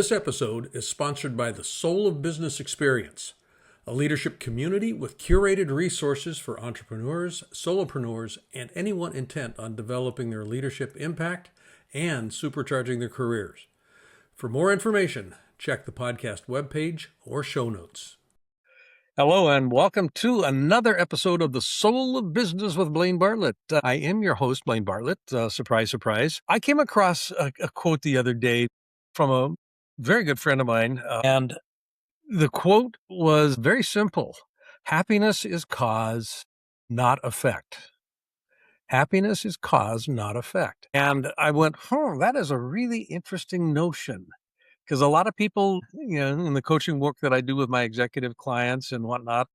This episode is sponsored by the Soul of Business Experience, a leadership community with curated resources for entrepreneurs, solopreneurs, and anyone intent on developing their leadership impact and supercharging their careers. For more information, check the podcast webpage or show notes. Hello and welcome to another episode of The Soul of Business with Blaine Bartlett. I am your host, Blaine Bartlett. Surprise, surprise. I came across a quote the other day from a very good friend of mine, and the quote was very simple. Happiness is cause, not effect. Happiness is cause, not effect. And I went, that is a really interesting notion. Because a lot of people, in the coaching work that I do with my executive clients and whatnot,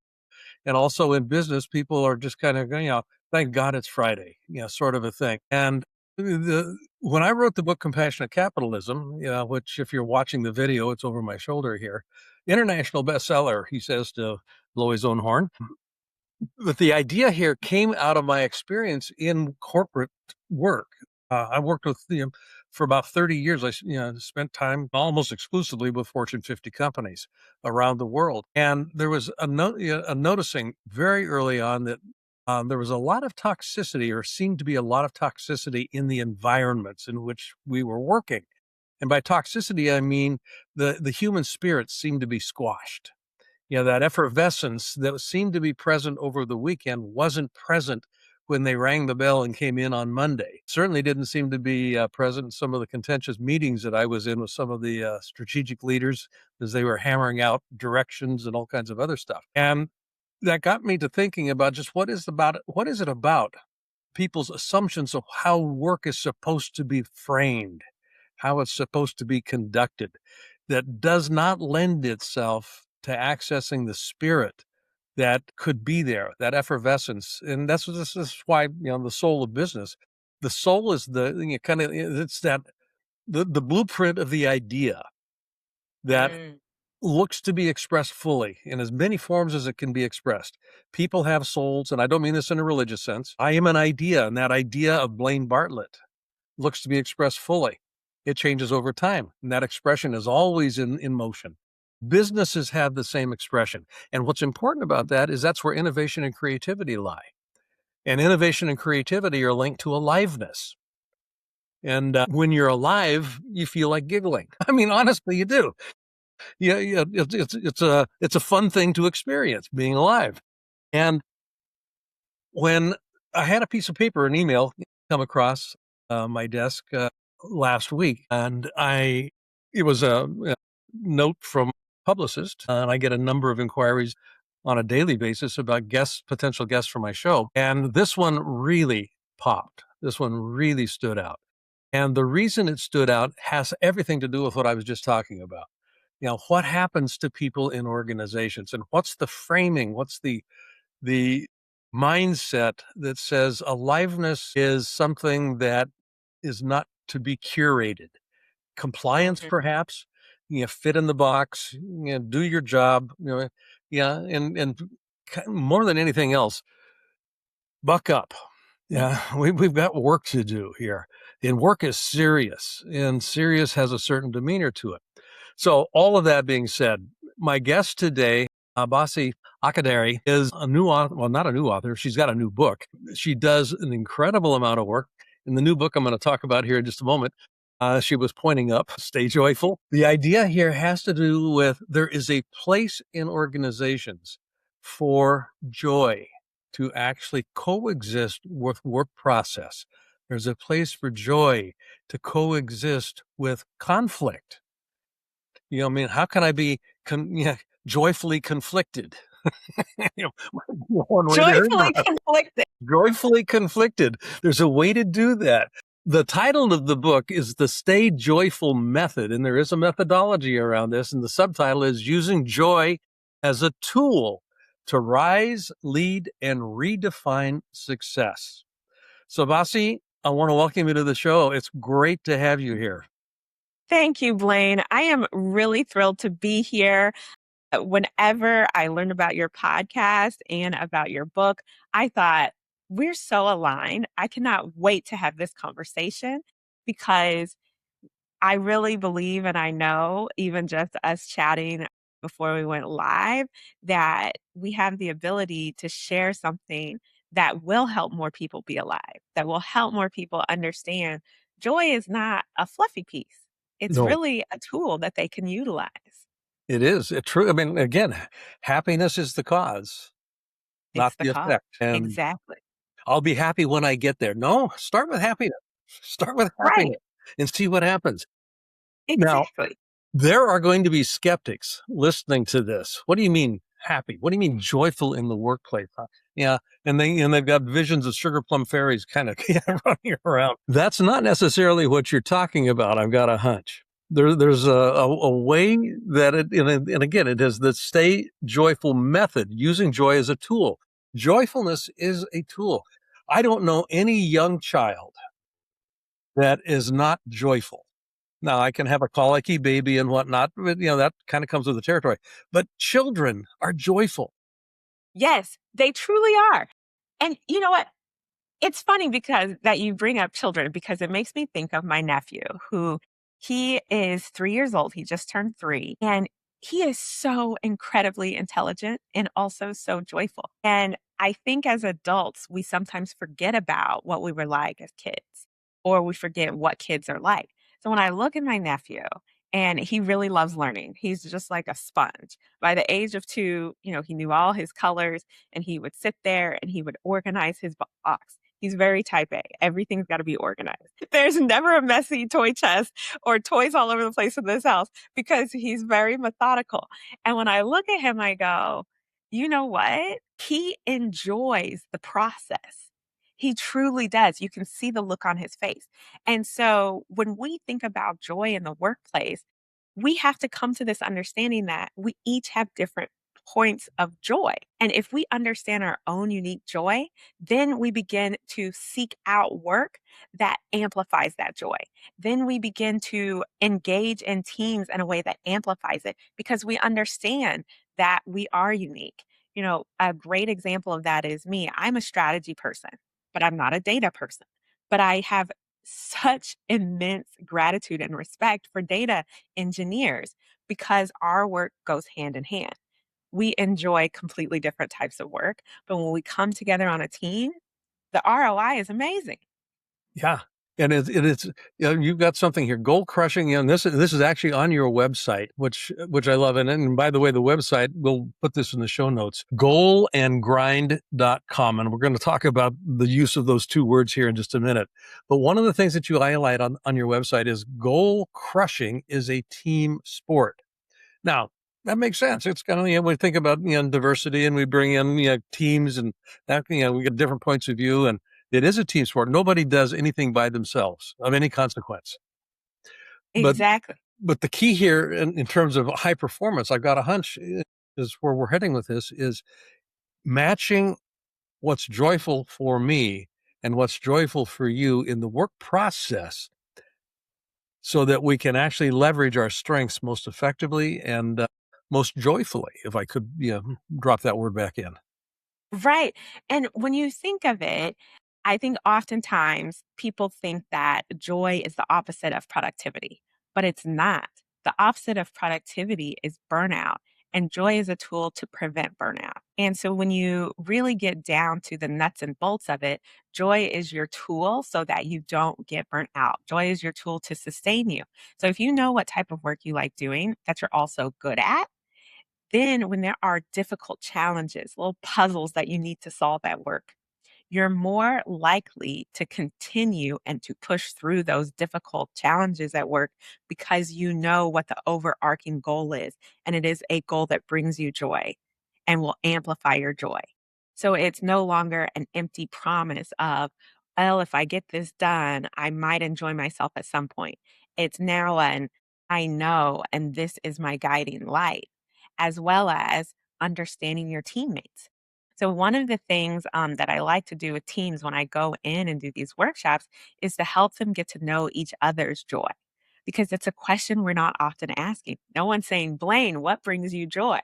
and also in business, people are just kind of, thank God it's Friday, sort of a thing. And when I wrote the book Compassionate Capitalism, which if you're watching the video, it's over my shoulder here, international bestseller, he says to blow his own horn. But the idea here came out of my experience in corporate work. I worked with for about 30 years. I spent time almost exclusively with Fortune 50 companies around the world. And there was a noticing very early on that there was a lot of toxicity, or seemed to be a lot of toxicity in the environments in which we were working. And by toxicity, I mean the human spirit seemed to be squashed. That effervescence that seemed to be present over the weekend wasn't present when they rang the bell and came in on Monday. Certainly didn't seem to be present in some of the contentious meetings that I was in with some of the strategic leaders as they were hammering out directions and all kinds of other stuff. And that got me to thinking about just what is it about people's assumptions of how work is supposed to be framed, how it's supposed to be conducted, that does not lend itself to accessing the spirit that could be there, that effervescence. And this is why, the soul of business, the soul is it's the blueprint of the idea that looks to be expressed fully in as many forms as it can be expressed. People have souls, and I don't mean this in a religious sense. I am an idea, and that idea of Blaine Bartlett looks to be expressed fully. It changes over time, and that expression is always in motion. Businesses have the same expression. And what's important about that is that's where innovation and creativity lie. And innovation and creativity are linked to aliveness. And when you're alive, you feel like giggling. I mean, honestly, you do. It's a fun thing to experience, being alive. And when I had a piece of paper, an email come across my desk last week, and it was a note from publicist, and I get a number of inquiries on a daily basis about potential guests for my show. And this one really popped. This one really stood out. And the reason it stood out has everything to do with what I was just talking about. What happens to people in organizations, and what's the framing? What's the mindset that says aliveness is something that is not to be curated? Compliance, perhaps, fit in the box, do your job, and more than anything else, buck up. We've got work to do here, and work is serious, and serious has a certain demeanor to it. So all of that being said, my guest today, Bossi Akadiri, is a new author. Well, not a new author. She's got a new book. She does an incredible amount of work. In the new book I'm going to talk about here in just a moment, she was pointing up, stay joyful. The idea here has to do with there is a place in organizations for joy to actually coexist with work process. There's a place for joy to coexist with conflict. How can I be joyfully conflicted? Joyfully conflicted. Joyfully conflicted. There's a way to do that. The title of the book is The Stay Joyful Method, and there is a methodology around this, and the subtitle is Using Joy as a Tool to Rise, Lead, and Redefine Success. So, Bossi, I want to welcome you to the show. It's great to have you here. Thank you, Blaine. I am really thrilled to be here. Whenever I learned about your podcast and about your book, I thought, we're so aligned. I cannot wait to have this conversation because I really believe and I know, even just us chatting before we went live, that we have the ability to share something that will help more people be alive, that will help more people understand joy is not a fluffy piece. It's No, really a tool that they can utilize. it is. It true. I mean, again, happiness is the cause, not It's the the cause. effect. And Exactly. I'll be happy when I get there. No, start with happiness. Start with Right. happiness and see what happens. Now, Exactly. there are going to be skeptics listening to this. What do you mean happy? What do you mean joyful in the workplace? Yeah, they've got visions of sugar plum fairies kind of running around. That's not necessarily what you're talking about. I've got a hunch. There's a way that and again, it is the stay joyful method, using joy as a tool. Joyfulness is a tool. I don't know any young child that is not joyful. Now, I can have a colicky baby and whatnot, but that kind of comes with the territory. But children are joyful. Yes, they truly are. And you know what? It's funny because that you bring up children because it makes me think of my nephew who he is 3 years old. He just turned 3 and he is so incredibly intelligent and also so joyful. And I think as adults, we sometimes forget about what we were like as kids or we forget what kids are like. So when I look at my nephew and he really loves learning, he's just like a sponge. By the age of 2, he knew all his colors and he would sit there and he would organize his box. He's very type A. Everything's got to be organized. There's never a messy toy chest or toys all over the place in this house because he's very methodical. And when I look at him, I go, you know what? He enjoys the process. He truly does. You can see the look on his face. And so when we think about joy in the workplace, we have to come to this understanding that we each have different points of joy. And if we understand our own unique joy, then we begin to seek out work that amplifies that joy. Then we begin to engage in teams in a way that amplifies it because we understand that we are unique. A great example of that is me. I'm a strategy person, but I'm not a data person. But I have such immense gratitude and respect for data engineers because our work goes hand in hand. We enjoy completely different types of work, but when we come together on a team, the ROI is amazing. Yeah. And it's you've got something here, goal crushing. And this is actually on your website, which I love. And by the way, the website, we'll put this in the show notes, goalandgrind.com. And we're going to talk about the use of those two words here in just a minute. But one of the things that you highlight on your website is goal crushing is a team sport. Now, that makes sense. It's kind of, we think about, diversity and we bring in, teams and that, we get different points of view and it is a team sport. Nobody does anything by themselves of any consequence. But, Exactly. but the key here in terms of high performance, I've got a hunch is where we're heading with this is matching what's joyful for me and what's joyful for you in the work process so that we can actually leverage our strengths most effectively and most joyfully, if I could drop that word back in. Right. And when you think of it, I think oftentimes people think that joy is the opposite of productivity, but it's not. The opposite of productivity is burnout, and joy is a tool to prevent burnout. And so when you really get down to the nuts and bolts of it, joy is your tool so that you don't get burnt out. Joy is your tool to sustain you. So if you know what type of work you like doing that you're also good at, then, when there are difficult challenges, little puzzles that you need to solve at work, you're more likely to continue and to push through those difficult challenges at work because you know what the overarching goal is. And it is a goal that brings you joy and will amplify your joy. So it's no longer an empty promise of, well, if I get this done, I might enjoy myself at some point. It's now an I know, and this is my guiding light, as well as understanding your teammates. So, one of the things that I like to do with teams when I go in and do these workshops is to help them get to know each other's joy because it's a question we're not often asking. No one's saying, Blaine, what brings you joy?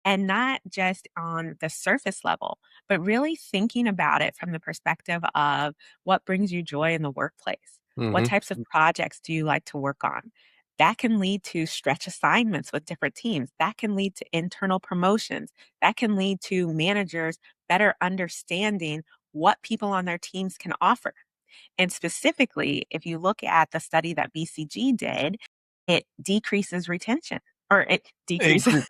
And not just on the surface level, but really thinking about it from the perspective of what brings you joy in the workplace. What Hmm. types of projects do you like to work on? That can lead to stretch assignments with different teams. That can lead to internal promotions. That can lead to managers better understanding what people on their teams can offer. And specifically, if you look at the study that BCG did, it decreases retention or it decreases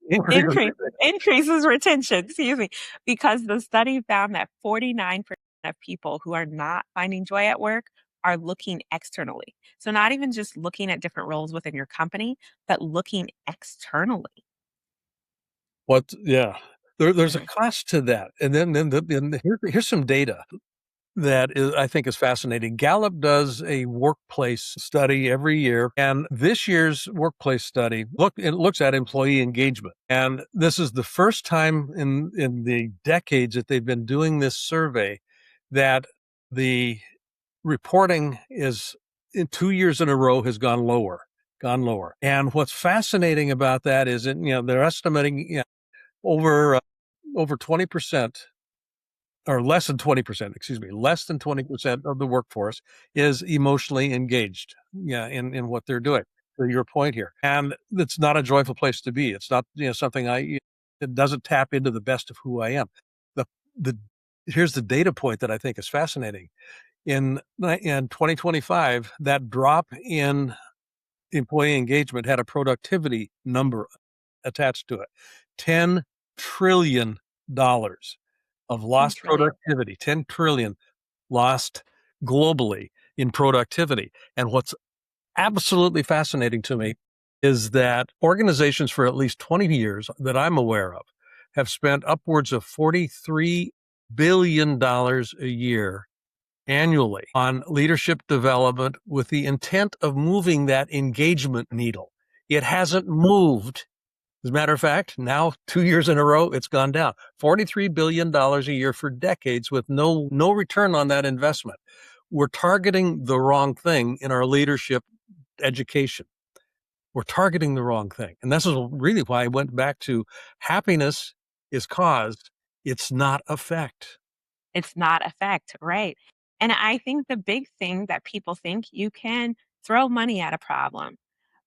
Increases, increases. increases retention, excuse me, because the study found that 49% of people who are not finding joy at work are looking externally. So not even just looking at different roles within your company, but looking externally. What? Yeah. There's a Mhm. cost to that, and here's some data that is, I think, is fascinating. Gallup does a workplace study every year, and this year's workplace study it looks at employee engagement. And this is the first time in the decades that they've been doing this survey that the reporting is in 2 years in a row has gone lower. And what's fascinating about that is that, they're estimating, over over 20% or less than 20%, excuse me, less than 20% of the workforce is emotionally engaged, in what they're doing. To your point here. And it's not a joyful place to be. It's not, something it doesn't tap into the best of who I am. The the Here's the data point that I think is fascinating. In 2025, that drop in employee engagement had a productivity number attached to it. $10 trillion of 10 lost trillion. productivity, 10 trillion lost globally in productivity. And what's absolutely fascinating to me is that organizations for at least 20 years that I'm aware of have spent upwards of $43 billion a year annually on leadership development with the intent of moving that engagement needle. It hasn't moved. As a matter of fact, now 2 years in a row, it's gone down. $43 billion a year for decades with no return on that investment. We're targeting the wrong thing in our leadership education. We're targeting the wrong thing. And this is really why I went back to happiness is cause, it's not effect. It's not effect, right? And I think the big thing that people think you can throw money at a problem,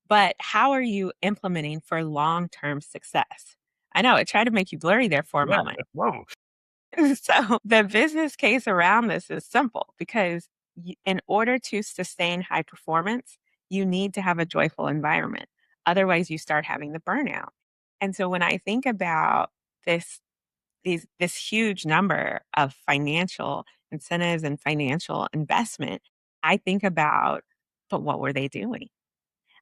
but how are you implementing for long-term success? I know it tried to make you blurry there for a Yeah. moment. Whoa. So the business case around this is simple because in order to sustain high performance, you need to have a joyful environment. Otherwise, you start having the burnout. And so when I think about this this huge number of financial incentives and financial investment, I think about, but what were they doing?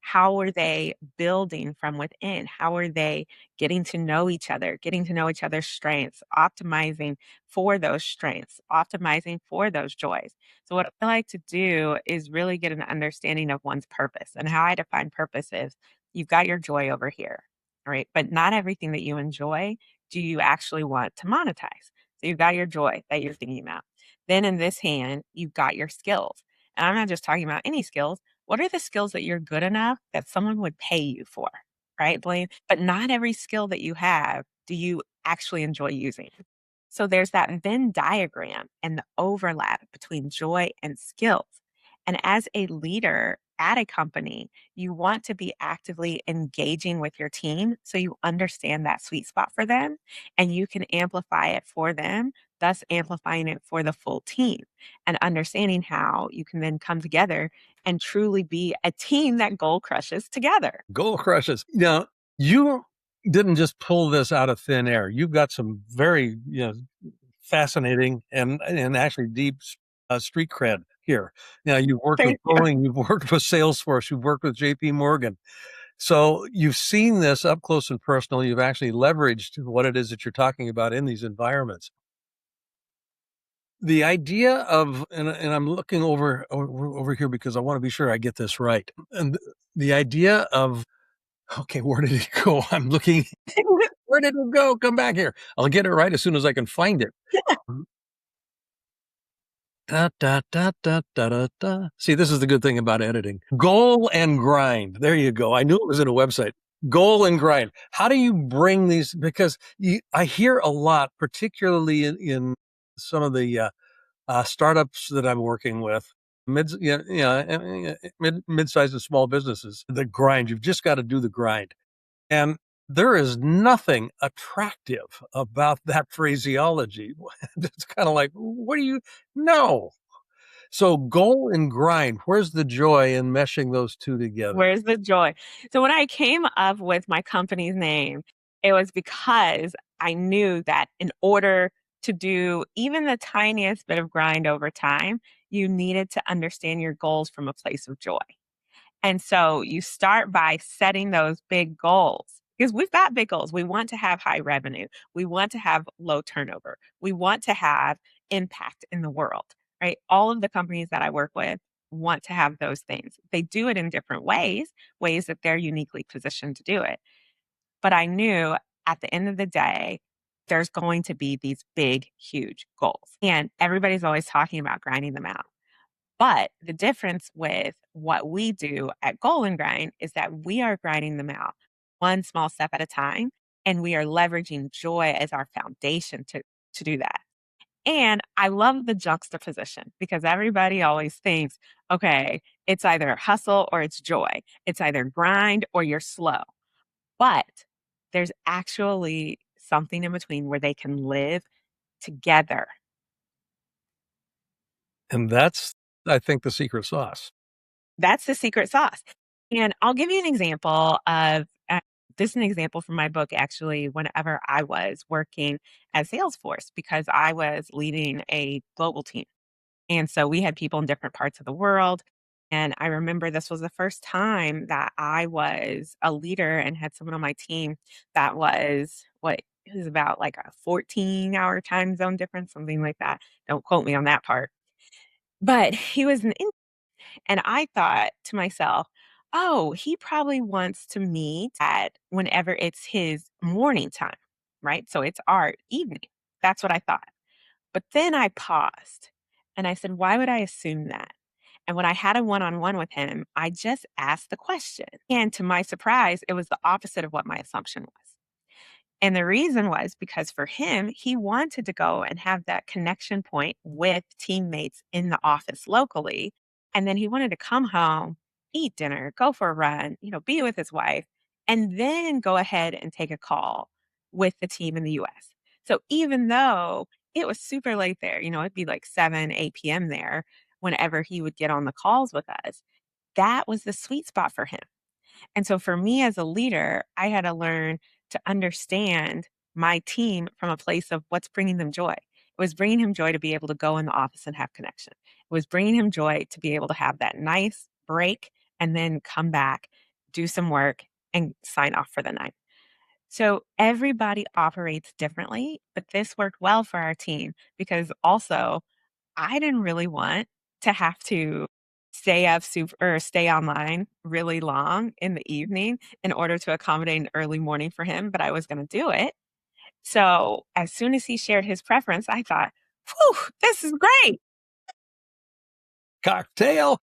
How are they building from within? How are they getting to know each other, getting to know each other's strengths, optimizing for those strengths, optimizing for those joys? So, what I like to do is really get an understanding of one's purpose. And how I define purpose is you've got your joy over here, right? But not everything that you enjoy do you actually want to monetize. So, you've got your joy that you're thinking about. Then in this hand, you've got your skills. And I'm not just talking about any skills. What are the skills that you're good enough that someone would pay you for, right, Blaine? But not every skill that you have do you actually enjoy using. So there's that Venn diagram and the overlap between joy and skills. And as a leader at a company, you want to be actively engaging with your team so you understand that sweet spot for them and you can amplify it for them, thus amplifying it for the full team and understanding how you can then come together and truly be a team that goal crushes together. Goal crushes. Now, you didn't just pull this out of thin air. You've got some very, fascinating and actually deep street cred here. Now, you've worked with Thank you. Boeing, you've worked with Salesforce, you've worked with JP Morgan. So you've seen this up close and personal. You've actually leveraged what it is that you're talking about in these environments. The idea of, and I'm looking over here because I want to be sure I get this right. And the idea of, okay, where did it go? I'm looking. Where did it go? Come back here. I'll get it right as soon as I can find it. Da, da, da, da, da, da, da. See, this is the good thing about editing. Goal and grind. There you go. I knew it was in a website. Goal and grind. How do you bring these? Because I hear a lot, particularly in some of the startups that I'm working with. mid-sized and small businesses, the grind. You've just got to do the grind. And there is nothing attractive about that phraseology. It's kind of like, what do you know? So goal and grind, where's the joy in meshing those two together? Where's the joy? So when I came up with my company's name, it was because I knew that in order to do even the tiniest bit of grind over time, you needed to understand your goals from a place of joy. And so you start by setting those big goals because we've got big goals. We want to have high revenue. We want to have low turnover. We want to have impact in the world, right? All of the companies that I work with want to have those things. They do it in different ways, ways that they're uniquely positioned to do it. But I knew at the end of the day, there's going to be these big, huge goals. And everybody's always talking about grinding them out. But the difference with what we do at Goal and Grind is that we are grinding them out one small step at a time, and we are leveraging joy as our foundation to do that. And I love the juxtaposition because everybody always thinks, okay, it's either hustle or it's joy. It's either grind or you're slow. But there's actually something in between where they can live together. And that's, I think, the secret sauce. That's the secret sauce. And I'll give you an example of this is an example from my book, actually, whenever I was working at Salesforce, because I was leading a global team. And so we had people in different parts of the world. And I remember this was the first time that I was a leader and had someone on my team that was what it was about like a 14-hour time zone difference, something like that. Don't quote me on that part. But he was an and I thought to myself, oh, he probably wants to meet at whenever it's his morning time, right? So it's our evening. That's what I thought. But then I paused and I said, why would I assume that? And when I had a one on one with him, I just asked the question. And to my surprise, it was the opposite of what my assumption was. And the reason was because for him, he wanted to go and have that connection point with teammates in the office locally. And then he wanted to come home, eat dinner, go for a run, be with his wife, and then go ahead and take a call with the team in the US. So even though it was super late there, it'd be like 7, 8 p.m. there whenever he would get on the calls with us, that was the sweet spot for him. And so for me as a leader, I had to learn to understand my team from a place of what's bringing them joy. It was bringing him joy to be able to go in the office and have connection. It was bringing him joy to be able to have that nice break and then come back, do some work, and sign off for the night. So everybody operates differently, but this worked well for our team because also I didn't really want to have to stay up super or stay online really long in the evening in order to accommodate an early morning for him, but I was gonna do it. So, as soon as he shared his preference, I thought, "Whew, this is great." Cocktail.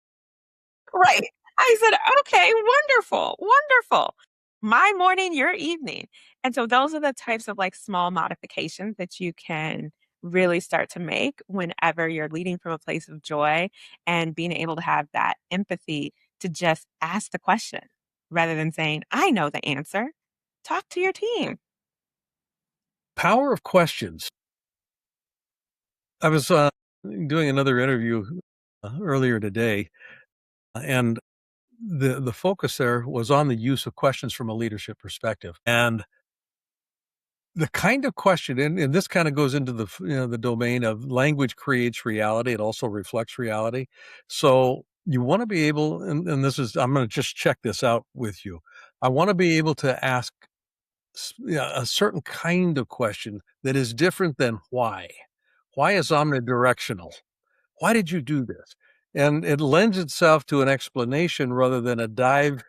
Right. I said, "Okay, wonderful, wonderful. My morning, your evening." And so those are the types of, like, small modifications that you can really start to make whenever you're leading from a place of joy and being able to have that empathy to just ask the question rather than saying, "I know the answer." Talk to your team. Power of questions. I was doing another interview earlier today, and the focus there was on the use of questions from a leadership perspective. And the kind of question, and this kind of goes into the domain of language creates reality. It also reflects reality. So you want to be able, and this is, I'm going to just check this out with you. I want to be able to ask a certain kind of question that is different than why. Why is omnidirectional? Why did you do this? And it lends itself to an explanation rather than a dive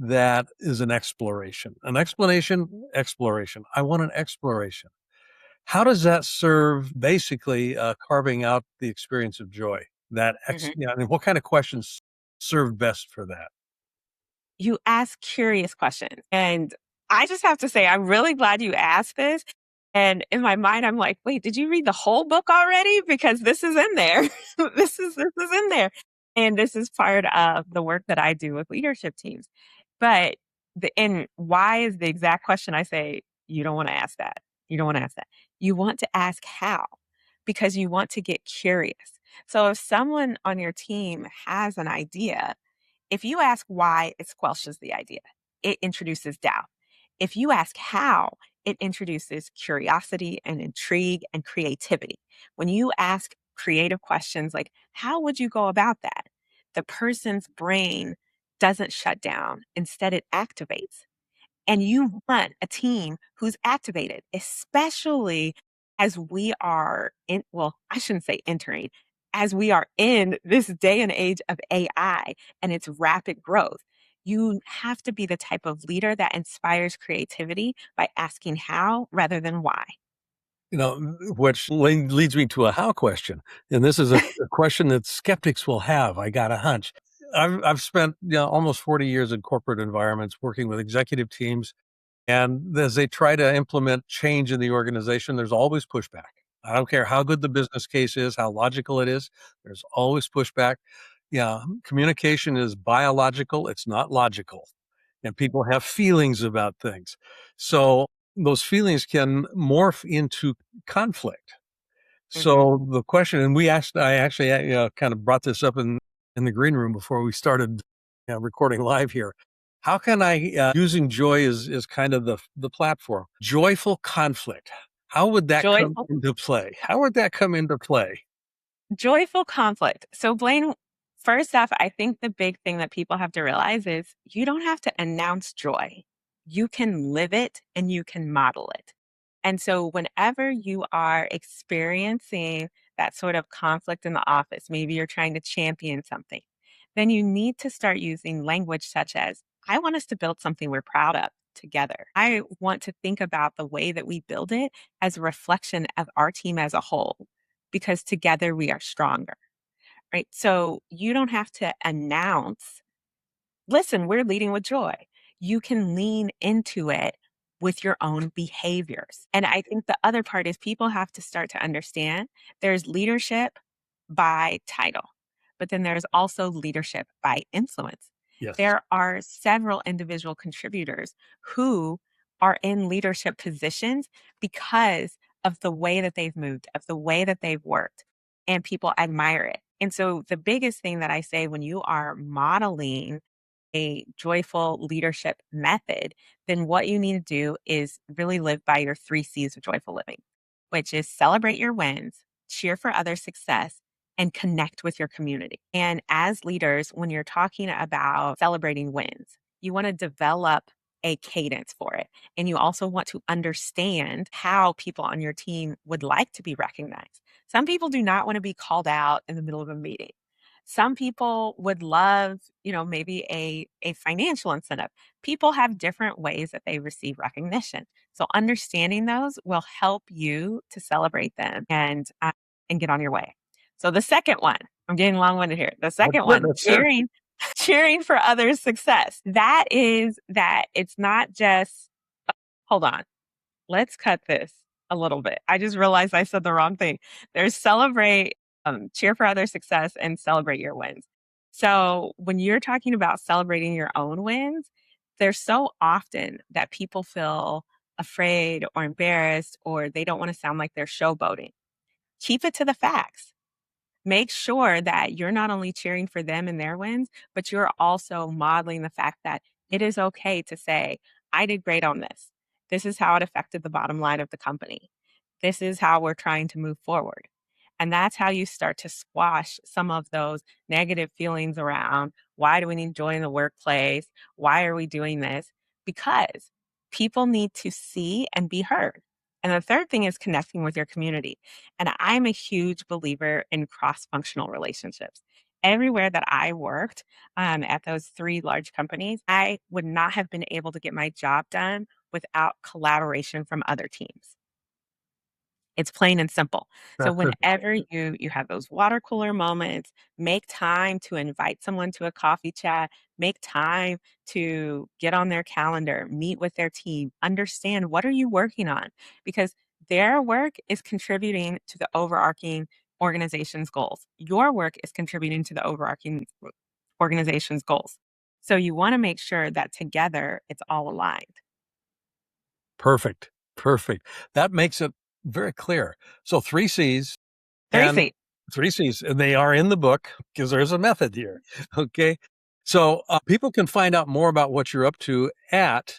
that is an exploration. An explanation, exploration. I want an exploration. How does that serve basically carving out the experience of joy? And what kind of questions serve best for that? You ask curious questions. And I just have to say, I'm really glad you asked this. And in my mind, I'm like, wait, did you read the whole book already? Because this is in there. This is in there. And this is part of the work that I do with leadership teams. But and why is the exact question I say, you don't want to ask that. You don't want to ask that. You want to ask how, because you want to get curious. So if someone on your team has an idea, if you ask why, it squelches the idea. It introduces doubt. If you ask how, it introduces curiosity and intrigue and creativity. When you ask creative questions like, how would you go about that? The person's brain doesn't shut down. Instead, it activates. And you want a team who's activated, especially as we are in, well, I shouldn't say entering, as we are in this day and age of AI and its rapid growth. You have to be the type of leader that inspires creativity by asking how rather than why. Which leads me to a how question. And this is a question that skeptics will have. I got a hunch. I've spent almost 40 years in corporate environments working with executive teams. And as they try to implement change in the organization, there's always pushback. I don't care how good the business case is, how logical it is, there's always pushback. Yeah, communication is biological, it's not logical. And people have feelings about things. So those feelings can morph into conflict. Mhm. So the question, and I actually kind of brought this up in the green room before we started recording live here. How can I, using joy is kind of the platform, joyful conflict? How would that come Joyful into play? How would that come into play? Joyful conflict. So, Blaine, first off, I think the big thing that people have to realize is you don't have to announce joy. You can live it and you can model it. And so, whenever you are experiencing that sort of conflict in the office, maybe you're trying to champion something, then you need to start using language such as, I want us to build something we're proud of together. I want to think about the way that we build it as a reflection of our team as a whole because together we are stronger, right? So you don't have to announce, listen, we're leading with joy. You can lean into it with your own behaviors. And I think the other part is people have to start to understand there's leadership by title, but then there's also leadership by influence. Yes. There are several individual contributors who are in leadership positions because of the way that they've moved, of the way that they've worked, and people admire it. And so the biggest thing that I say when you are modeling a joyful leadership method, then what you need to do is really live by your 3 C's of joyful living, which is celebrate your wins, cheer for other success, and connect with your community. And as leaders, when you're talking about celebrating wins, you want to develop a cadence for it. And you also want to understand how people on your team would like to be recognized. Some people do not want to be called out in the middle of a meeting. Some people would love, maybe a financial incentive. People have different ways that they receive recognition. So understanding those will help you to celebrate them and get on your way. So the second one, I'm getting long-winded here. The That's second good. one, That's good. cheering for others' success. That is that it's not just, hold on. Let's cut this a little bit. I just realized I said the wrong thing. There's celebrate, cheer for other success and celebrate your wins. So when you're talking about celebrating your own wins, there's so often that people feel afraid or embarrassed or they don't want to sound like they're showboating. Keep it to the facts. Make sure that you're not only cheering for them and their wins, but you're also modeling the fact that it is okay to say, I did great on this. This is how it affected the bottom line of the company. This is how we're trying to move forward. And that's how you start to squash some of those negative feelings around why do we need joy in the workplace? Why are we doing this? Because people need to see and be heard. And the third thing is connecting with your community. And I'm a huge believer in cross functional relationships. Everywhere that I worked at those 3 large companies, I would not have been able to get my job done without collaboration from other teams. It's plain and simple. So That's it. whenever you have those water cooler moments, make time to invite someone to a coffee chat, make time to get on their calendar, meet with their team, understand what are you working on because their work is contributing to the overarching organization's goals. Your work is contributing to the overarching organization's goals. So you want to make sure that together it's all aligned. Perfect. Perfect. That makes it very clear. So 3 C's Three and C. 3 C's, and they are in the book because there's a method here. Okay. So people can find out more about what you're up to at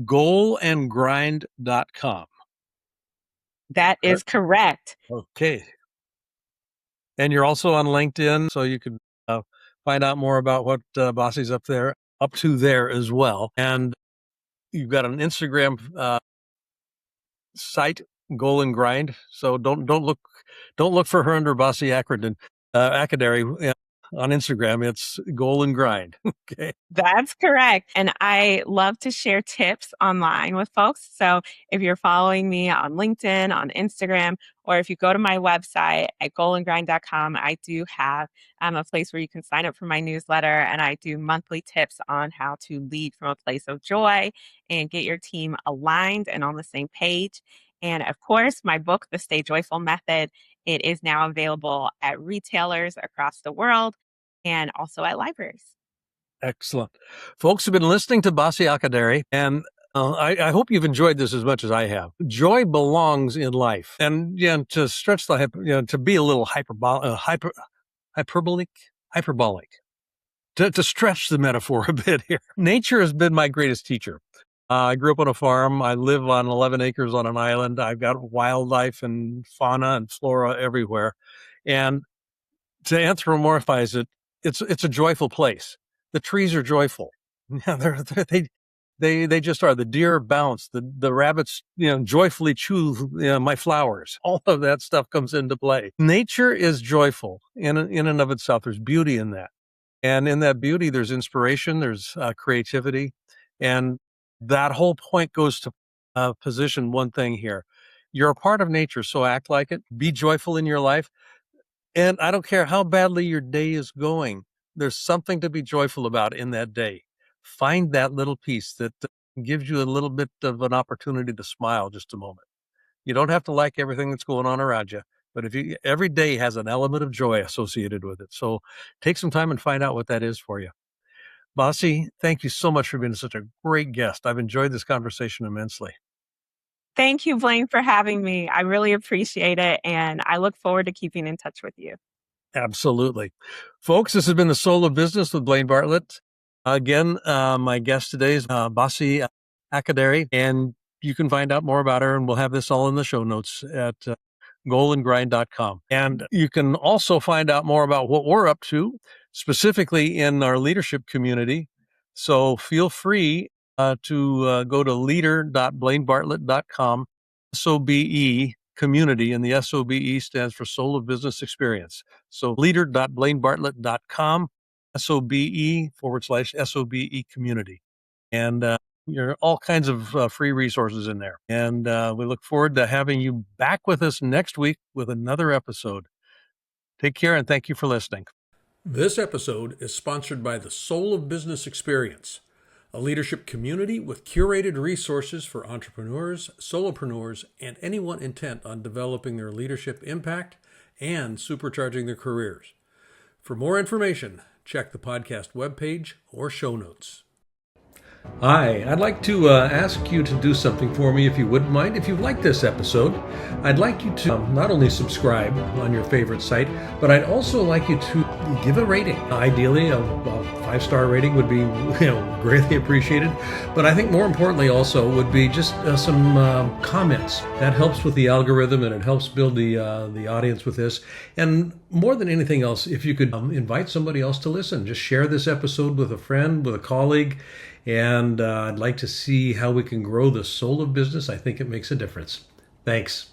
goalandgrind.com. That is correct. Okay. And you're also on LinkedIn, so you can find out more about what Bossi's up to there as well. And you've got an Instagram site, Goal and Grind. So don't look for her under Bossi Akadiri on Instagram. It's Goal and Grind. Okay. That's correct. And I love to share tips online with folks. So if you're following me on LinkedIn, on Instagram, or if you go to my website at goalandgrind.com, I do have a place where you can sign up for my newsletter. And I do monthly tips on how to lead from a place of joy and get your team aligned and on the same page. And of course, my book, The Stay Joyful Method, it is now available at retailers across the world and also at libraries. Excellent. Folks have been listening to Bossi Akadiri, and I hope you've enjoyed this as much as I have. Joy belongs in life. And to stretch to be a little hyperbolic, to stretch the metaphor a bit here. Nature has been my greatest teacher. I grew up on a farm. I live on 11 acres on an island. I've got wildlife and fauna and flora everywhere. And to anthropomorphize it, it's a joyful place. The trees are joyful. Yeah, they just are. The deer bounce. The rabbits, joyfully chew my flowers. All of that stuff comes into play. Nature is joyful in and of itself. There's beauty in that, and in that beauty, there's inspiration. There's creativity, and that whole point goes to position one thing here. You're a part of nature, so act like it. Be joyful in your life. And I don't care how badly your day is going, there's something to be joyful about in that day. Find that little piece that gives you a little bit of an opportunity to smile just a moment. You don't have to like everything that's going on around you, but every day has an element of joy associated with it. So take some time and find out what that is for you. Bossi, thank you so much for being such a great guest. I've enjoyed this conversation immensely. Thank you, Blaine, for having me. I really appreciate it. And I look forward to keeping in touch with you. Absolutely. Folks, this has been The Soul of Business with Blaine Bartlett. Again, my guest today is Bossi Akadiri, and you can find out more about her, and we'll have this all in the show notes at goalandgrind.com. And you can also find out more about what we're up to, specifically in our leadership community. So feel free to go to leader.blainebartlett.com, SOBE community, and the SOBE stands for Soul of Business Experience. So leader.blainebartlett.com, SOBE/SOBE community. And there are all kinds of free resources in there. And we look forward to having you back with us next week with another episode. Take care, and thank you for listening. This episode is sponsored by the Soul of Business Experience, a leadership community with curated resources for entrepreneurs, solopreneurs, and anyone intent on developing their leadership impact and supercharging their careers. For more information, check the podcast webpage or show notes. Hi, I'd like to ask you to do something for me if you wouldn't mind. If you like this episode, I'd like you to not only subscribe on your favorite site, but I'd also like you to give a rating. Ideally, a 5-star rating would be greatly appreciated. But I think more importantly also would be just some comments. That helps with the algorithm and it helps build the audience with this. And more than anything else, if you could invite somebody else to listen, just share this episode with a friend, with a colleague. And I'd like to see how we can grow the soul of business. I think it makes a difference. Thanks.